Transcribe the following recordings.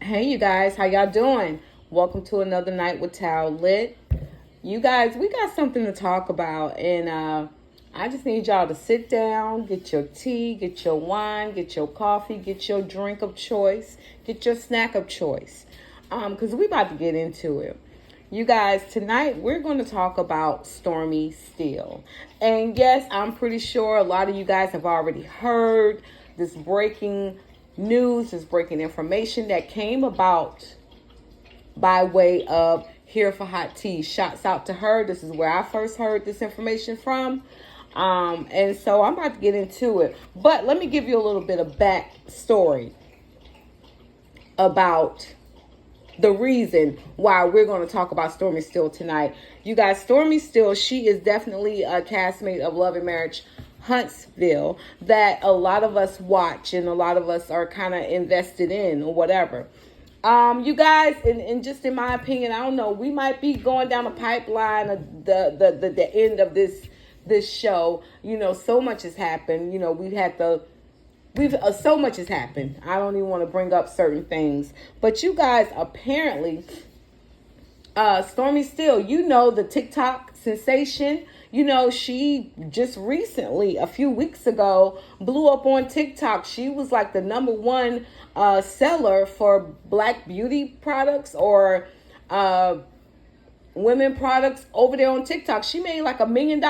Hey, you guys, how y'all doing? Welcome to another night with Tao Lit. You guys, we got something to talk about, and I just need y'all to sit down, get your tea, get your wine, get your coffee, get your drink of choice, get your snack of choice, because we about to get into it. You guys, tonight we're going to talk about Stormi Steele. And yes, I'm pretty sure a lot of you guys have already heard this breaking news, this breaking information that came about by way of Here for Hot Tea. Shouts out to her. This is where I first heard this information from. And so I'm about to get into it. But let me give you a little bit of backstory about the reason why we're going to talk about Stormi Steele tonight. You guys, Stormi Steele, she is definitely a castmate of Love and Marriage Huntsville that a lot of us watch and a lot of us are kind of invested in or whatever. You guys, and just in my opinion, I don't know, we might be going down a pipeline of the end of this show. You know, so much has happened. You know, so much has happened. I don't even want to bring up certain things. But you guys, apparently, Stormi Steele, you know, the TikTok sensation, you know, she just recently, a few weeks ago, blew up on TikTok. She was like the number one seller for black beauty products or women products over there on TikTok. She made like $1 million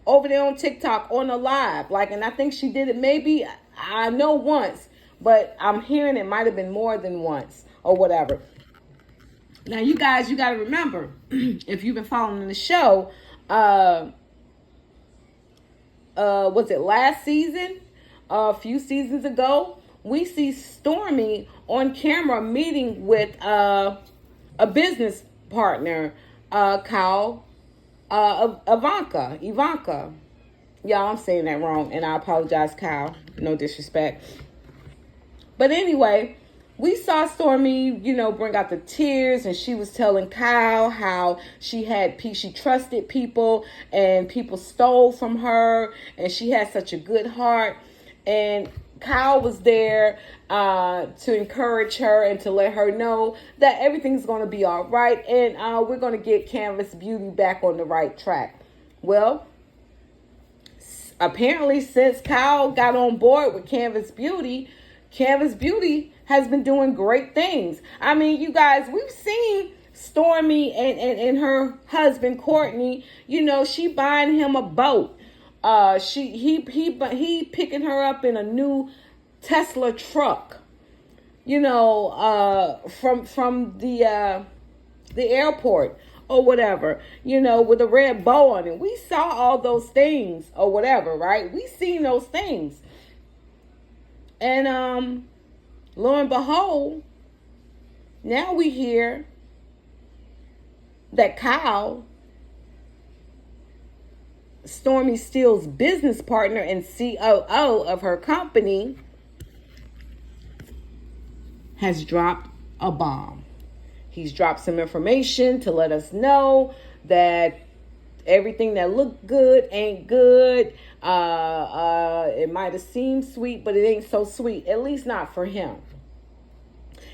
over there on TikTok on a live. Like, and I think she did it maybe, I know once, but I'm hearing it might have been more than once or whatever. Now, you guys, you got to remember, if you've been following the show, was it last season? A few seasons ago, we see Stormi on camera meeting with a business partner, Kyle, Ivanka. Y'all, I'm saying that wrong, and I apologize, Kyle. No disrespect. But anyway, we saw Stormi, you know, bring out the tears, and she was telling Kyle how she trusted people, and people stole from her, and she had such a good heart. And Kyle was there to encourage her and to let her know that everything's going to be all right, and we're going to get Canvas Beauty back on the right track. Well, apparently, since Kyle got on board with Canvas Beauty has been doing great things. I mean, you guys, we've seen Stormi and her husband Courtney, you know, she buying him a boat. He picking her up in a new Tesla truck, you know, from the airport or whatever, you know, with a red bow on it. We saw all those things or whatever, right? We seen those things. And lo and behold, now we hear that Kyle, Stormi Steele's business partner and COO of her company, has dropped a bomb. He's dropped some information to let us know that everything that looked good ain't good. It might have seemed sweet, but it ain't so sweet, at least not for him.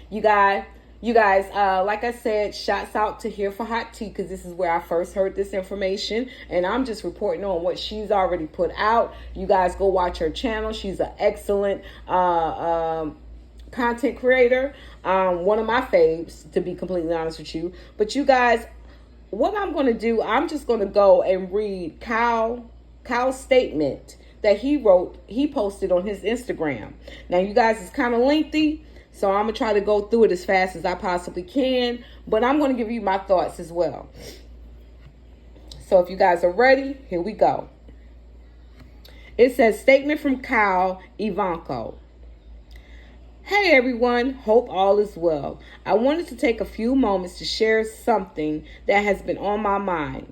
You guys, like I said, shouts out to Here for Hot Tea, because this is where I first heard this information, and I'm just reporting on what she's already put out. You guys go watch her channel. She's an excellent content creator, one of my faves, to be completely honest with you. But you guys, what I'm going to do, I'm just going to go and read Kyle's statement that he posted on his Instagram. Now, you guys, it's kind of lengthy, so I'm going to try to go through it as fast as I possibly can, but I'm going to give you my thoughts as well. So if you guys are ready, here we go. It says, statement from Kyle Ivanko. Hey everyone, hope all is well. I wanted to take a few moments to share something that has been on my mind.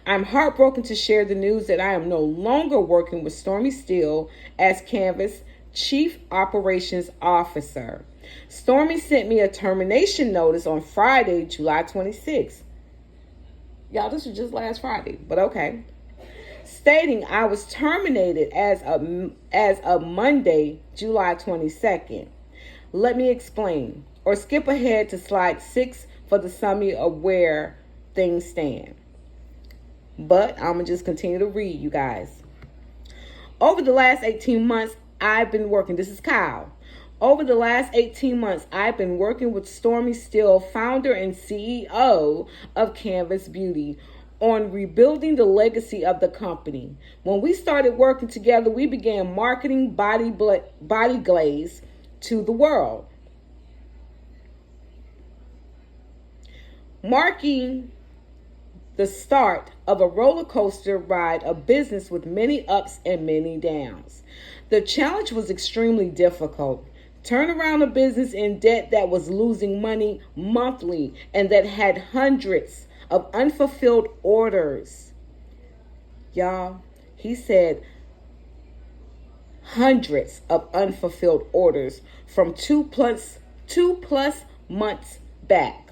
I'm heartbroken to share the news that I am no longer working with Stormi Steele as Canvas Chief Operations Officer. Stormi sent me a termination notice on Friday, July 26th. Y'all, this was just last Friday, but okay. Stating I was terminated as of Monday, July 22nd. Let me explain. or skip ahead to slide 6 for the summary of where things stand. But I'm going to just continue to read, you guys. Over the last 18 months, I've been working. This is Kyle. Over the last 18 months, I've been working with Stormi Steelzz, founder and CEO of Canvas Beauty, on rebuilding the legacy of the company. When we started working together, we began marketing body glaze to the world, marking the start of a roller coaster ride of business with many ups and many downs. The challenge was extremely difficult. Turn around a business in debt that was losing money monthly and that had hundreds of unfulfilled orders. Y'all, he said hundreds of unfulfilled orders from two plus months back.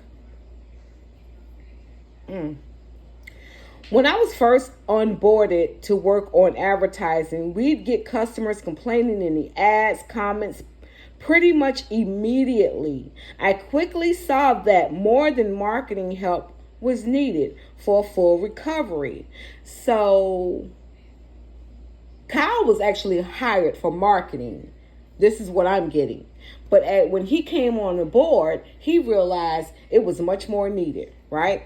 When I was first onboarded to work on advertising, we'd get customers complaining in the ads, comments, pretty much immediately. I quickly saw that more than marketing help was needed for a full recovery. So Kyle was actually hired for marketing. This is what I'm getting. But when he came on the board, he realized it was much more needed, right?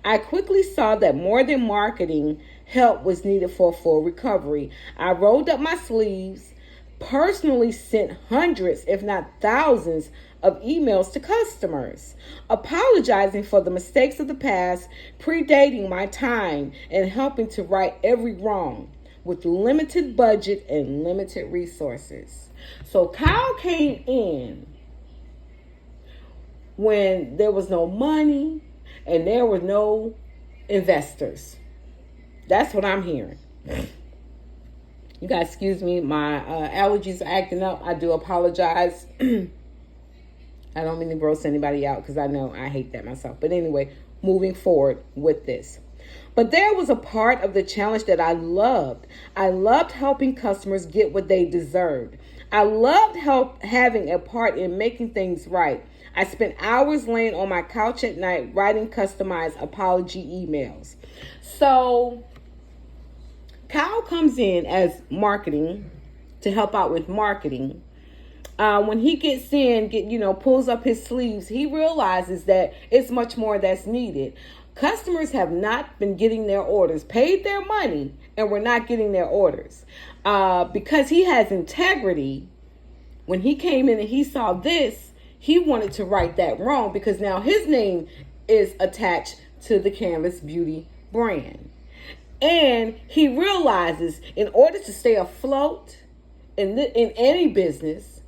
I quickly saw that more than marketing help was needed for a full recovery. I rolled up my sleeves, personally sent hundreds, if not thousands, of emails to customers, apologizing for the mistakes of the past, predating my time, and helping to right every wrong with limited budget and limited resources. So Kyle came in when there was no money and there were no investors. That's what I'm hearing. You guys, excuse me, my allergies are acting up. I do apologize. I don't mean to gross anybody out because I know I hate that myself. But anyway, moving forward with this. But there was a part of the challenge that I loved. I loved helping customers get what they deserved. I loved having a part in making things right. I spent hours laying on my couch at night writing customized apology emails. So Kyle comes in as marketing to help out with marketing. When he gets in, pulls up his sleeves, he realizes that it's much more that's needed. Customers have not been getting their orders, paid their money, and we're not getting their orders. Because he has integrity, when he came in and he saw this, he wanted to right that wrong because now his name is attached to the Canvas Beauty brand. And he realizes in order to stay afloat in any business,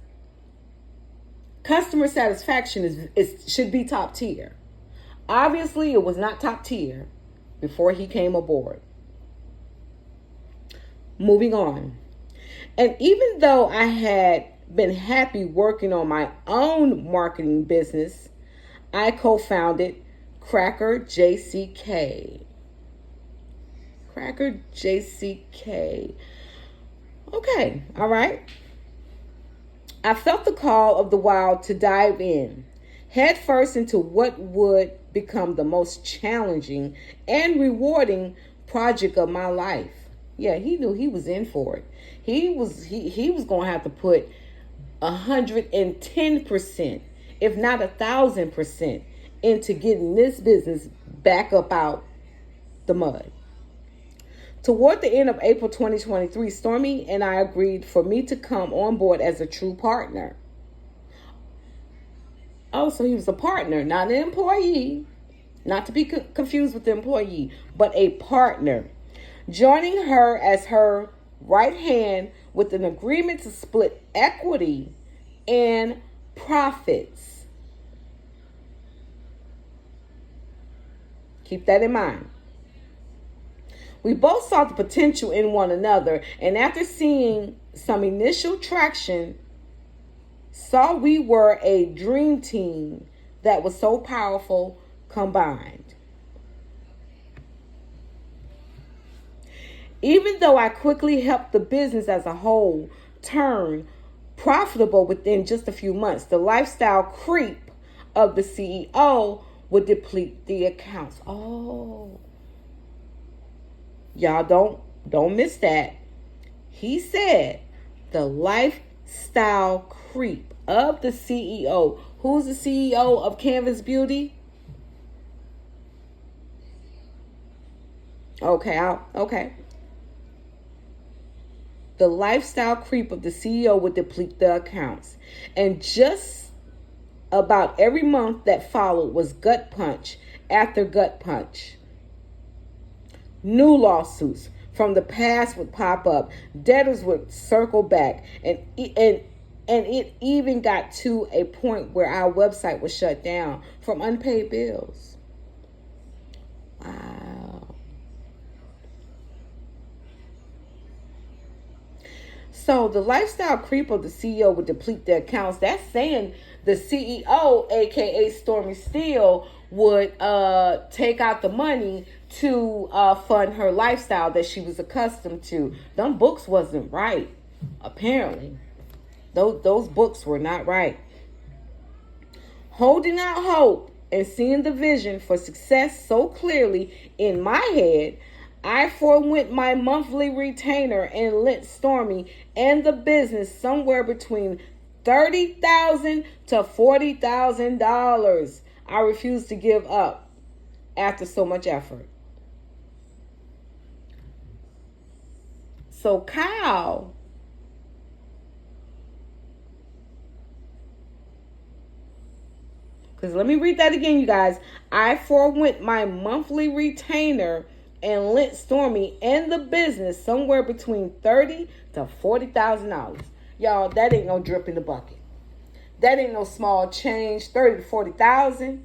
customer satisfaction should be top tier. Obviously, it was not top tier before he came aboard. Moving on. And even though I had been happy working on my own marketing business, I co-founded Cracker JCK. Cracker JCK. Okay, all right. I felt the call of the wild to dive in, head first into what would become the most challenging and rewarding project of my life. Yeah, he knew he was in for it. He was going to have to put 110%, if not 1,000%, into getting this business back up out the mud. Toward the end of April 2023, Stormi and I agreed for me to come on board as a true partner. Oh, so he was a partner, not an employee, not to be confused with the employee, but a partner. Joining her as her right hand with an agreement to split equity and profits. Keep that in mind. We both saw the potential in one another, and after seeing some initial traction, saw we were a dream team that was so powerful combined. Even though I quickly helped the business as a whole turn profitable within just a few months. The lifestyle creep of the CEO would deplete the accounts. Oh, y'all don't miss that. He said the lifestyle creep of the CEO. Who's the CEO of Canvas Beauty? Okay. The lifestyle creep of the CEO would deplete the accounts. And just about every month that followed was gut punch after gut punch. New lawsuits from the past would pop up. Debtors would circle back. And it even got to a point where our website was shut down from unpaid bills. Wow. So the lifestyle creep of the CEO would deplete their accounts. That's saying the CEO, aka Stormi Steele, would take out the money to fund her lifestyle that she was accustomed to. Them books wasn't right, apparently. Those books were not right. Holding out hope and seeing the vision for success so clearly in my head, I forewent my monthly retainer and lent Stormi and the business somewhere between $30,000 to $40,000. I refused to give up after so much effort. So Kyle because let me read that again, you guys. I forewent my monthly retainer and lent Stormi and the business somewhere between $30,000 to $40,000. Y'all, that ain't no drip in the bucket. That ain't no small change. 30 to 40,000.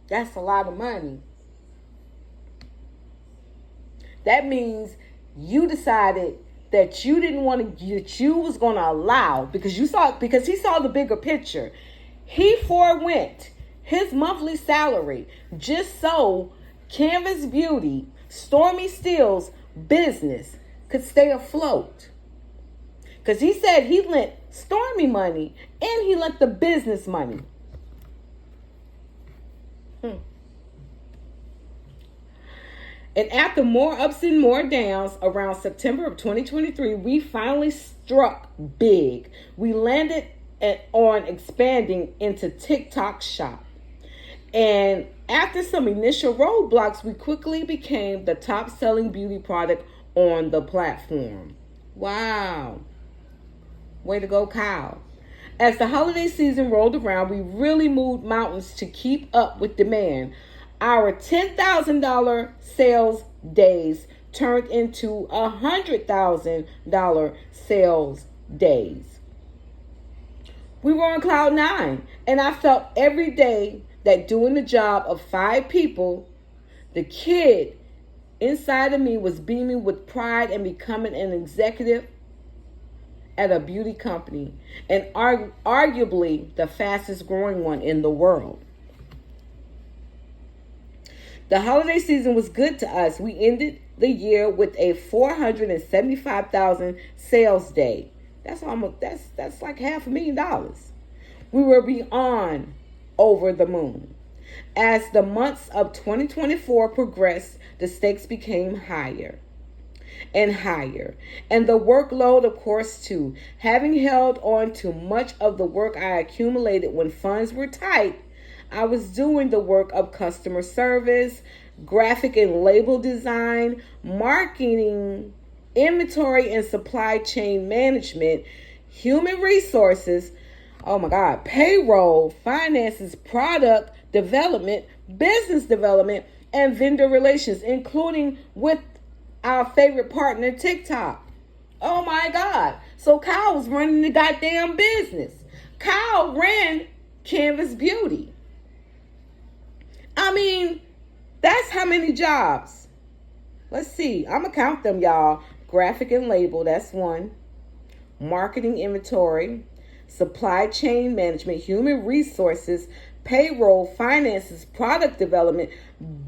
That's a lot of money. That means you decided that you didn't want to, that you was going to allow, because he saw the bigger picture. He forewent his monthly salary just so Canvas Beauty, Stormi Steele's business could stay afloat. Because he said he lent Stormi money and he lent the business money. And after more ups and more downs, around September of 2023, we finally struck big. We landed on expanding into TikTok Shop. And after some initial roadblocks, we quickly became the top-selling beauty product on the platform. Wow. Way to go, Kyle. As the holiday season rolled around, we really moved mountains to keep up with demand. Our $10,000 sales days turned into $100,000 sales days. We were on cloud nine, and I felt every day that doing the job of 5 people, the kid inside of me was beaming with pride and becoming an executive at a beauty company, and arguably the fastest growing one in the world. The holiday season was good to us. We ended the year with a 475,000 sales day. That's like $500,000. We were beyond over the moon. As the months of 2024 progressed, the stakes became higher and higher. And the workload, of course, too. Having held on to much of the work I accumulated when funds were tight, I was doing the work of customer service, graphic and label design, marketing, inventory and supply chain management, human resources, payroll, finances, product development, business development, and vendor relations, including with our favorite partner, TikTok. Oh my God. So Kyle was running the goddamn business. Kyle ran Canvas Beauty. That's how many jobs. Let's see. I'm going to count them, y'all. Graphic and label, that's 1. Marketing, inventory, supply chain management, human resources, payroll, finances, product development,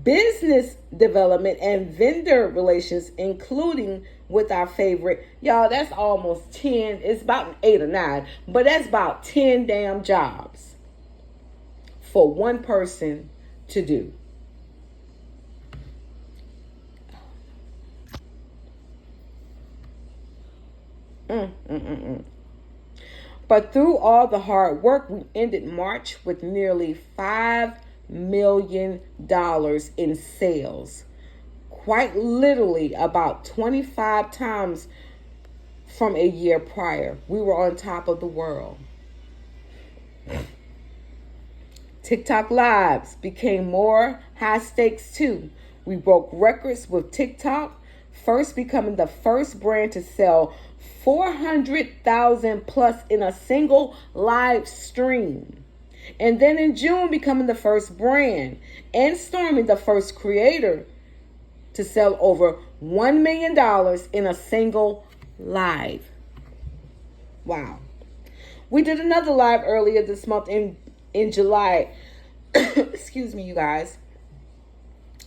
business development, and vendor relations, including with our favorite. Y'all, that's almost 10. It's about 8 or 9, but that's about 10 damn jobs for one person to do. But through all the hard work, we ended March with nearly $5 million in sales. Quite literally about 25 times from a year prior. We were on top of the world. TikTok Lives became more high stakes too. We broke records with TikTok, first becoming the first brand to sell 400,000 plus in a single live stream. And then in June, becoming the first brand, and Stormi, the first creator to sell over $1 million in a single live. Wow. We did another live earlier this month in July. Excuse me, you guys.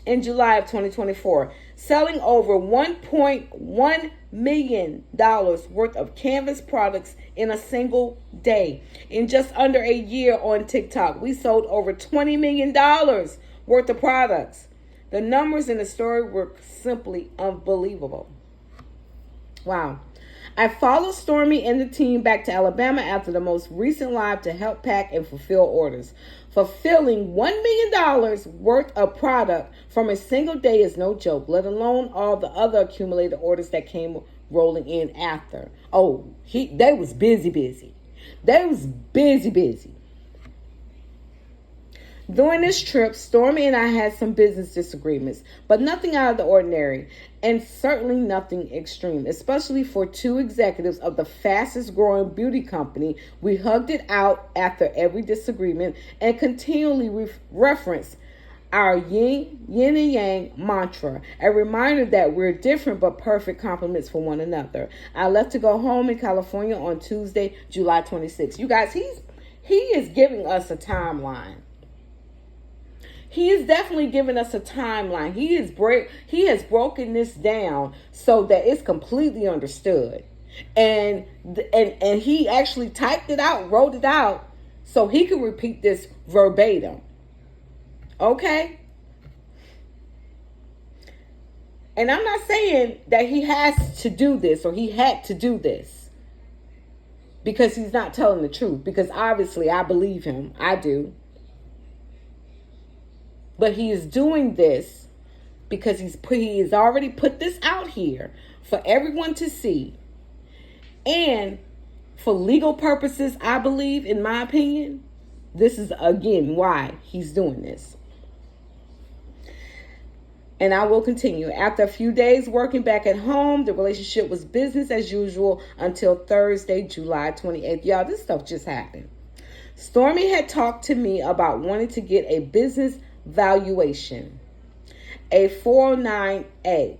In July of 2024, selling over $1.1 million worth of canvas products in a single day. In just under a year on TikTok, we sold over $20 million worth of products. The numbers in the story were simply unbelievable. Wow. I followed Stormi and the team back to Alabama after the most recent live to help pack and fulfill orders. Fulfilling $1 million worth of product from a single day is no joke, let alone all the other accumulated orders that came rolling in after. Oh, they was busy. They was busy. During this trip, Stormi and I had some business disagreements, but nothing out of the ordinary, and certainly nothing extreme, especially for two executives of the fastest growing beauty company. We hugged it out after every disagreement and continually reference our yin and yang mantra, a reminder that we're different but perfect complements for one another. I left to go home in California on Tuesday, July 26th. You guys, he is giving us a timeline. He is definitely giving us a timeline. He has broken this down so that it's completely understood. And he actually typed it out, wrote it out, so he could repeat this verbatim. Okay? And I'm not saying that he has to do this or he had to do this because he's not telling the truth. Because obviously I believe him. I do. But he is doing this because he has already put this out here for everyone to see. And for legal purposes, I believe, in my opinion, this is, again, why he's doing this. And I will continue. After a few days working back at home, the relationship was business as usual until Thursday, July 28th. Y'all, this stuff just happened. Stormi had talked to me about wanting to get a business valuation, a 409A.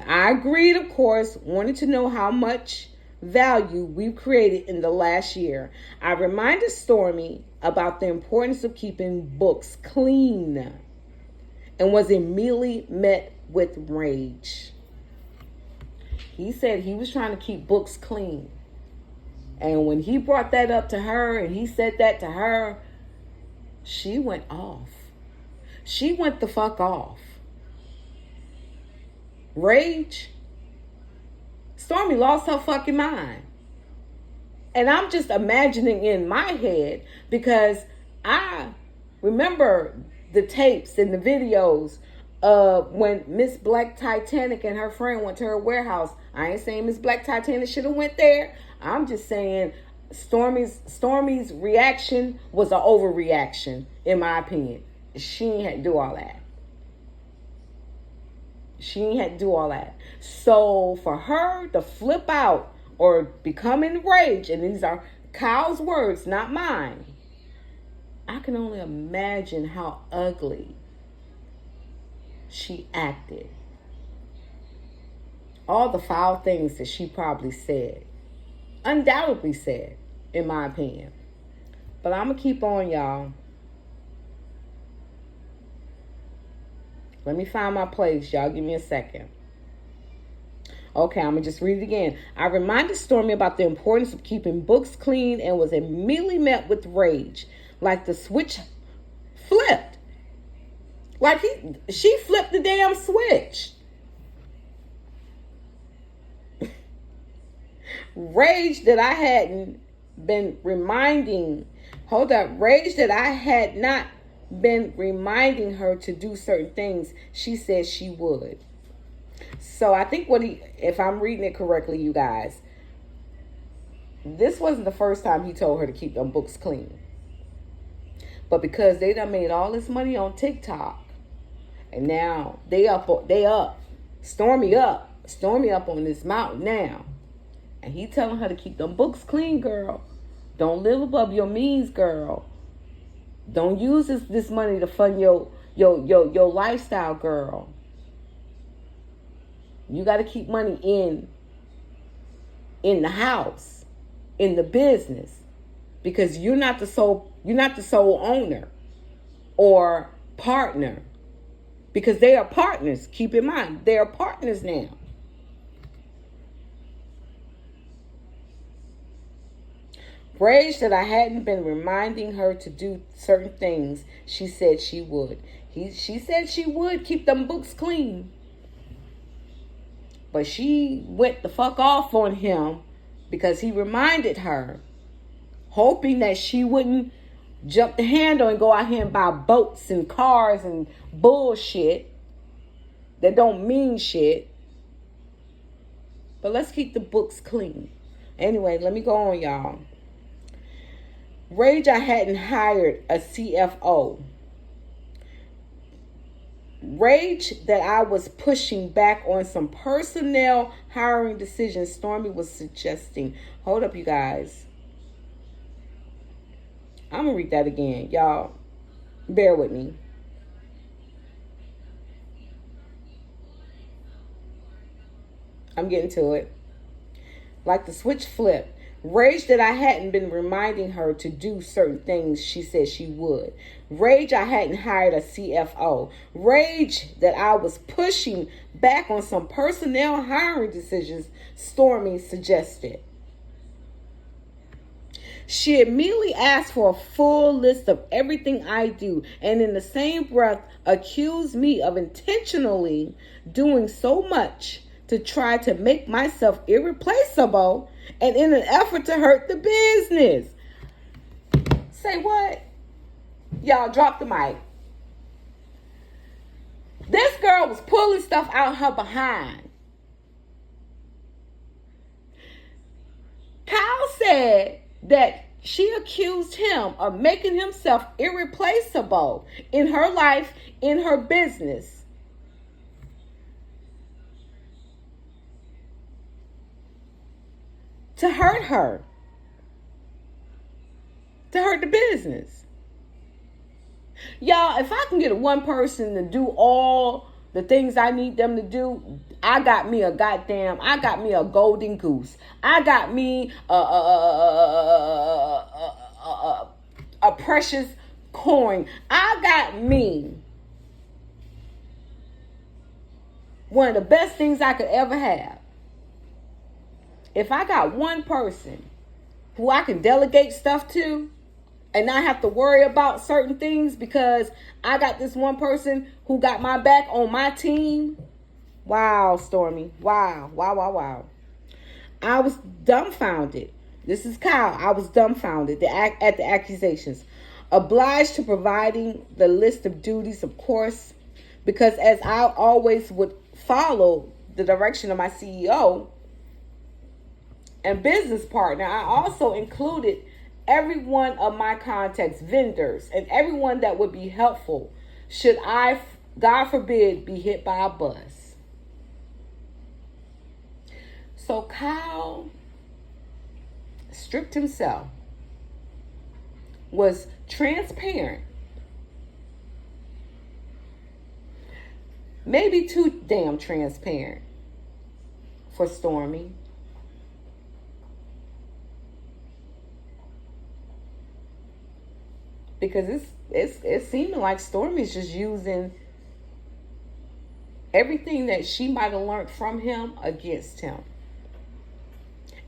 I agreed, of course, wanted to know how much value we've created in the last year. I reminded Stormi about the importance of keeping books clean and was immediately met with rage. He said he was trying to keep books clean. And when he brought that up to her and he said that to her, she went off. She went the fuck off. Rage. Stormi lost her fucking mind. And I'm just imagining in my head because I remember the tapes and the videos of when Miss Black Titanic and her friend went to her warehouse. I ain't saying Miss Black Titanic should have went there. I'm just saying Stormi's reaction was an overreaction, in my opinion. She ain't had to do all that. She ain't had to do all that. So for her to flip out or become enraged, and these are Kyle's words, not mine, I can only imagine how ugly she acted. All the foul things that she probably said. Undoubtedly said, in my opinion. But I'm going to keep on, y'all. Let me find my place, y'all. Give me a second. Okay, I'm going to just read it again. I reminded Stormi about the importance of keeping books clean and was immediately met with rage. Like the switch flipped. Like she flipped the damn switch. Rage that I hadn't been reminding. Hold up. Rage that I had not been reminding her to do certain things she said she would. So I think if I'm reading it correctly, you guys, this wasn't the first time he told her to keep them books clean. But because they done made all this money on TikTok, and now they up. Stormi up on this mountain now. And he telling her to keep them books clean, girl. Don't live above your means, girl. Don't use this money to fund your lifestyle, girl. You got to keep money in the house, in the business, because you're not the sole owner or partner, because they are partners. Keep in mind, they are partners now. Rage that I hadn't been reminding her to do certain things she said she would. She said she would keep them books clean. But she went the fuck off on him because he reminded her, hoping that she wouldn't jump the handle and go out here and buy boats and cars and bullshit that don't mean shit. But let's keep the books clean. Anyway, let me go on, y'all. Rage I hadn't hired a CFO. Rage that I was pushing back on some personnel hiring decisions Stormi was suggesting. Hold up, you guys. I'm going to read that again. Y'all, bear with me. I'm getting to it. Like the switch flipped. Rage that I hadn't been reminding her to do certain things she said she would. Rage I hadn't hired a CFO. Rage that I was pushing back on some personnel hiring decisions Stormi suggested. She immediately asked for a full list of everything I do, and in the same breath accused me of intentionally doing so much to try to make myself irreplaceable and in an effort to hurt the business. Say what? Y'all, drop the mic. This girl was pulling stuff out her behind. Kyle said that she accused him of making himself irreplaceable in her life, in her business. To hurt her. To hurt the business. Y'all, if I can get one person to do all the things I need them to do, I got me a golden goose. I got me a precious coin. I got me one of the best things I could ever have. If I got one person who I can delegate stuff to and not have to worry about certain things because I got this one person who got my back on my team. Wow, Stormi. Wow. I was dumbfounded. This is Kyle. I was dumbfounded at the accusations. Obliged to providing the list of duties, of course, because as I always would follow the direction of my CEO and business partner, I also included every one of my contacts, vendors, and everyone that would be helpful should I, God forbid, be hit by a bus. So Kyle stripped himself, was transparent, maybe too damn transparent for Stormi. because it's seeming like Stormy's just using everything that she might have learned from him against him.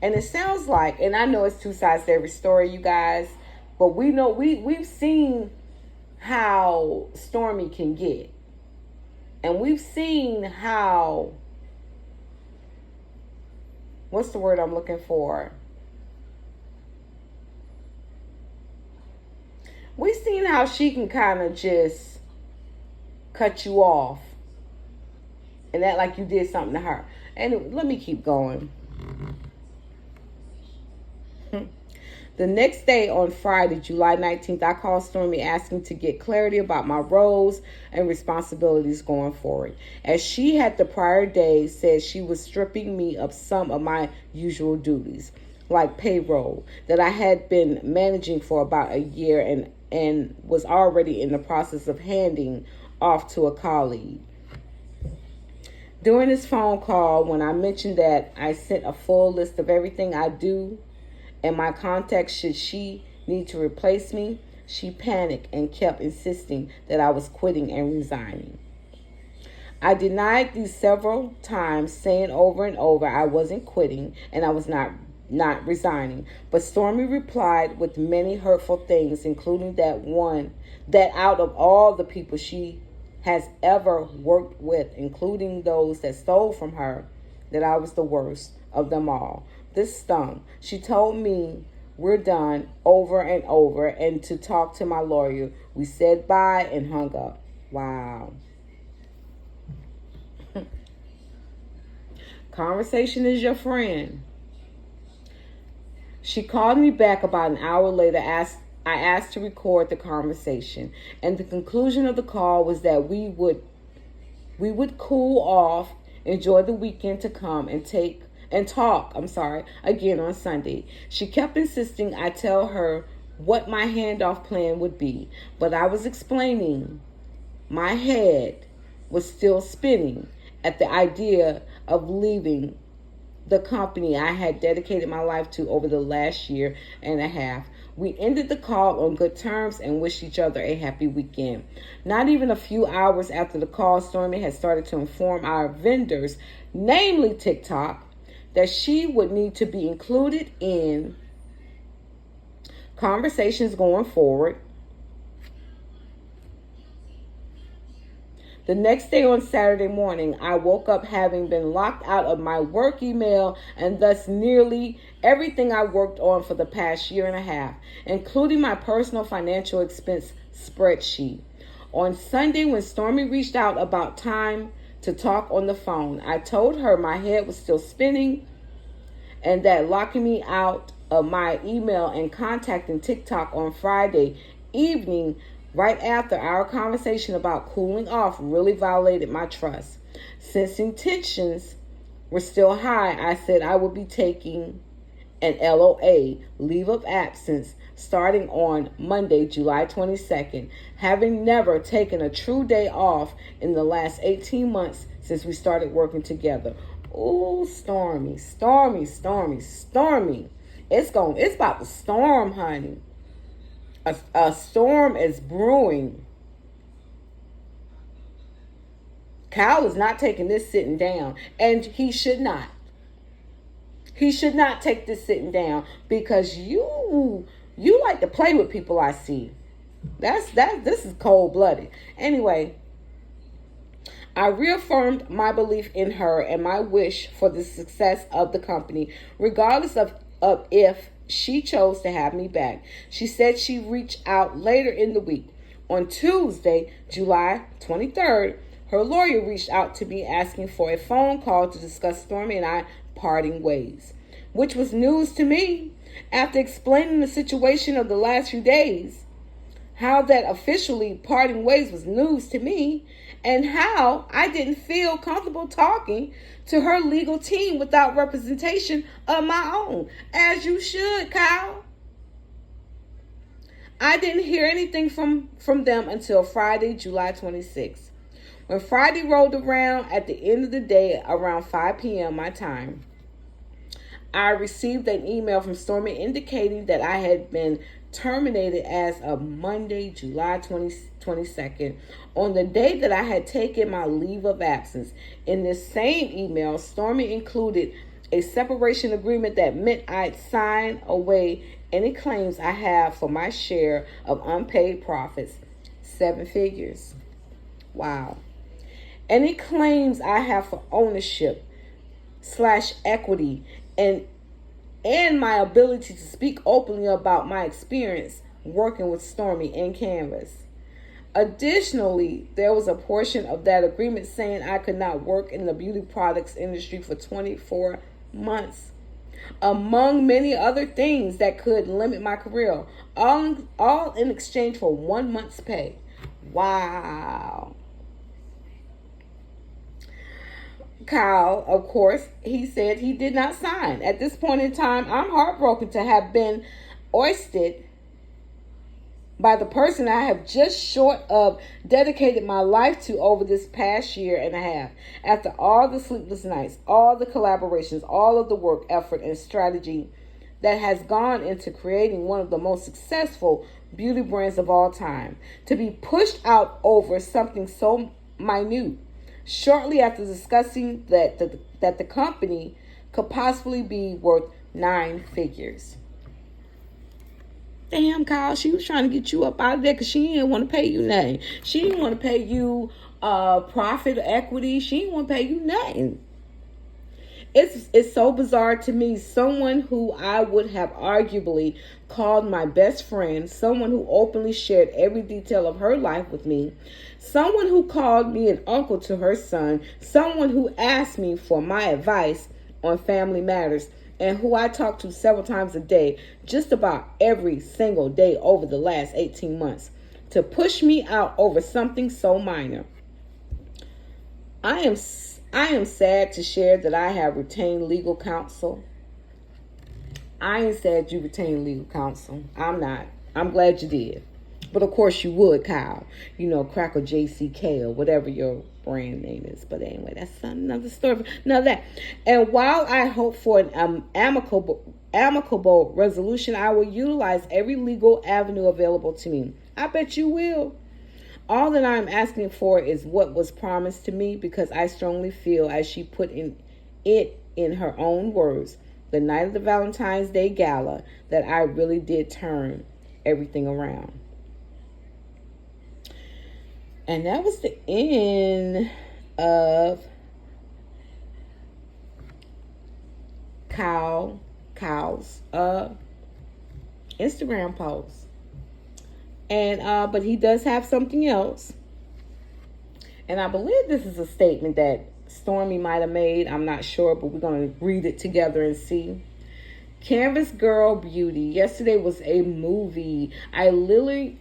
And it sounds like, and I know it's two sides to every story, you guys, but we know we've seen how Stormy can get. And we've seen how, what's the word I'm looking for? We've seen how she can kind of just cut you off and act like you did something to her. And let me keep going. The next day, on Friday, July 19th, I called Stormy asking to get clarity about my roles and responsibilities going forward, as she had the prior day said she was stripping me of some of my usual duties, like payroll, that I had been managing for about a year and was already in the process of handing off to a colleague. During this phone call, when I mentioned that I sent a full list of everything I do and my contacts should she need to replace me, she panicked and kept insisting that I was quitting and resigning. I denied these several times, saying over and over I wasn't quitting and I was not resigning. But Stormy replied with many hurtful things, including that out of all the people she has ever worked with, including those that stole from her, that I was the worst of them all. This stung. She told me we're done over and over and to talk to my lawyer. We said bye and hung up. Wow. Conversation is your friend. She called me back about an hour later. I asked to record the conversation, and the conclusion of the call was that we would cool off, enjoy the weekend to come, and talk again on Sunday. She kept insisting I tell her what my handoff plan would be, but I was explaining my head was still spinning at the idea of leaving the company I had dedicated my life to over the last year and a half. We ended the call on good terms and wished each other a happy weekend. Not even a few hours after the call, Stormy had started to inform our vendors, namely TikTok, that she would need to be included in conversations going forward. The next day, on Saturday morning, I woke up having been locked out of my work email and thus nearly everything I worked on for the past year and a half, including my personal financial expense spreadsheet. On Sunday, when Stormy reached out about time to talk on the phone, I told her my head was still spinning and that locking me out of my email and contacting TikTok on Friday evening right after our conversation about cooling off really violated my trust. Sensing tensions were still high, I said I would be taking an LOA, leave of absence, starting on Monday, July 22nd, having never taken a true day off in the last 18 months since we started working together. Ooh, Stormy. It's about to storm, honey. A storm is brewing. Kyle is not taking this sitting down, and he should not. He should not take this sitting down, because you like to play with people, I see. This is cold-blooded. Anyway, I reaffirmed my belief in her and my wish for the success of the company, regardless of if she chose to have me back. She said she'd reach out later in the week. On Tuesday, July 23rd, her lawyer reached out to me asking for a phone call to discuss Stormy and I parting ways, which was news to me. After explaining the situation of the last few days, how that officially parting ways was news to me, and how I didn't feel comfortable talking to her legal team without representation of my own. As you should, Kyle. I didn't hear anything from them until Friday, July 26th. When Friday rolled around at the end of the day, around 5 p.m. my time, I received an email from Stormy indicating that I had been terminated as of Monday, July 22nd, on the day that I had taken my leave of absence. In this same email, Stormi included a separation agreement that meant I'd sign away any claims I have for my share of unpaid profits, 7 figures. Wow. Any claims I have for ownership / equity and my ability to speak openly about my experience working with Stormi and Canvas. Additionally, there was a portion of that agreement saying I could not work in the beauty products industry for 24 months, among many other things that could limit my career, all in exchange for 1 month's pay. Wow. Kyle, of course, he said he did not sign. At this point in time, I'm heartbroken to have been ousted by the person I have just short of dedicated my life to over this past year and a half. After all the sleepless nights, all the collaborations, all of the work, effort, and strategy that has gone into creating one of the most successful beauty brands of all time, to be pushed out over something so minute, shortly after discussing that the company could possibly be worth 9 figures. Damn, Kyle, she was trying to get you up out of there because she didn't want to pay you nothing. She didn't want to pay you profit or equity. She didn't want to pay you nothing. It's so bizarre to me. Someone who I would have arguably called my best friend, someone who openly shared every detail of her life with me, someone who called me an uncle to her son, someone who asked me for my advice on family matters, and who I talked to several times a day, just about every single day over the last 18 months, to push me out over something so minor. I am sad to share that I have retained legal counsel. I ain't sad you retained legal counsel. I'm not. I'm glad you did. But of course you would, Kyle. You know, Cracker JCK or whatever your brand name is. But anyway, that's another story. None of that. And while I hope for an amicable resolution, I will utilize every legal avenue available to me. I bet you will. All that I'm asking for is what was promised to me, because I strongly feel, as she put in her own words, the night of the Valentine's Day Gala, that I really did turn everything around. And that was the end of Kyle's Instagram post. And but he does have something else. And I believe this is a statement that Stormi might have made. I'm not sure, but we're going to read it together and see. Canvas Girl Beauty. Yesterday was a movie. I literally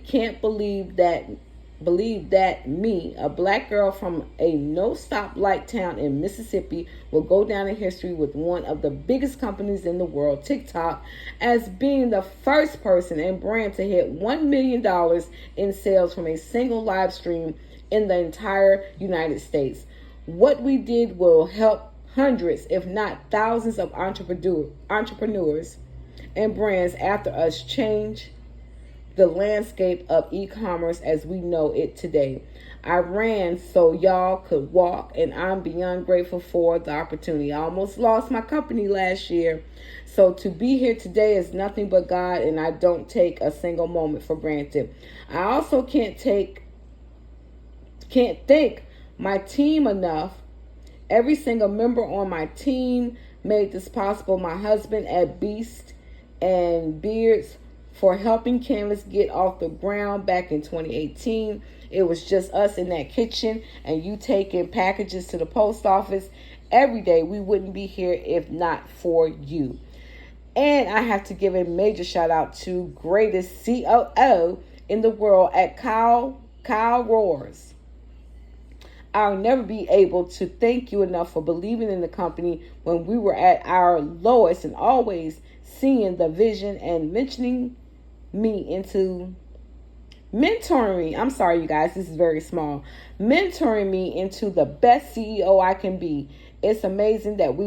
can't believe that me, a black girl from a no-stoplight town in Mississippi, will go down in history with one of the biggest companies in the world, TikTok, as being the first person and brand to hit $1 million in sales from a single live stream in the entire United States. What we did will help hundreds, if not thousands, of entrepreneurs and brands after us change the landscape of e-commerce as we know it today. I ran so y'all could walk, and I'm beyond grateful for the opportunity. I almost lost my company last year, so to be here today is nothing but God, and I don't take a single moment for granted. I also can't thank my team enough. Every single member on my team made this possible. My husband at Beast and Beards for helping Canvas get off the ground back in 2018. It was just us in that kitchen and you taking packages to the post office every day. We wouldn't be here if not for you. And I have to give a major shout out to greatest COO in the world at Kyle Roars. I'll never be able to thank you enough for believing in the company when we were at our lowest, and always seeing the vision and mentioning me into mentoring me. I'm sorry, you guys, this is very small. Mentoring me into the best CEO I can be. It's amazing that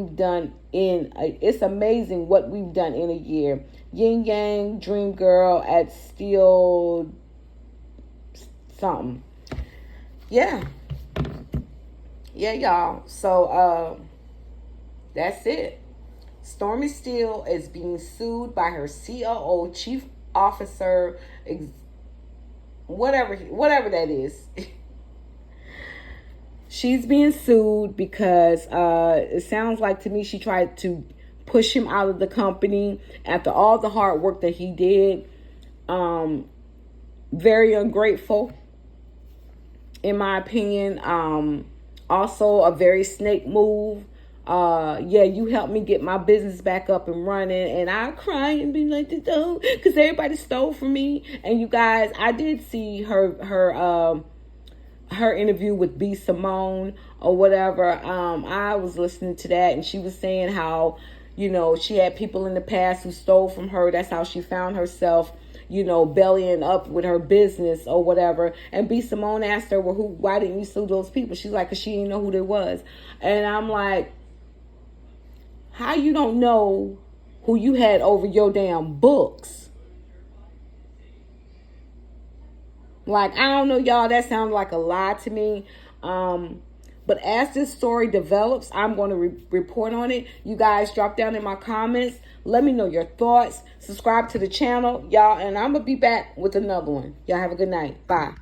it's amazing what we've done in a year. Yin Yang, Dream Girl at Steel something. Yeah. Yeah, y'all. So, that's it. Stormi Steelzz is being sued by her COO, Chief Officer, whatever that is. She's being sued because it sounds like to me she tried to push him out of the company after all the hard work that he did. Very ungrateful, in my opinion. Also a very snake move. Yeah, you helped me get my business back up and running, and I cry and be like, oh, because everybody stole from me. And you guys, I did see her interview with B. Simone or whatever. I was listening to that, and she was saying how, she had people in the past who stole from her. That's how she found herself, bellying up with her business or whatever. And B. Simone asked her, well, why didn't you sue those people? She's like, because she didn't know who they was. And I'm like, how you don't know who you had over your damn books? Like, I don't know, y'all. That sounds like a lie to me. But as this story develops, I'm going to report on it. You guys drop down in my comments. Let me know your thoughts. Subscribe to the channel, y'all. And I'm going to be back with another one. Y'all have a good night. Bye.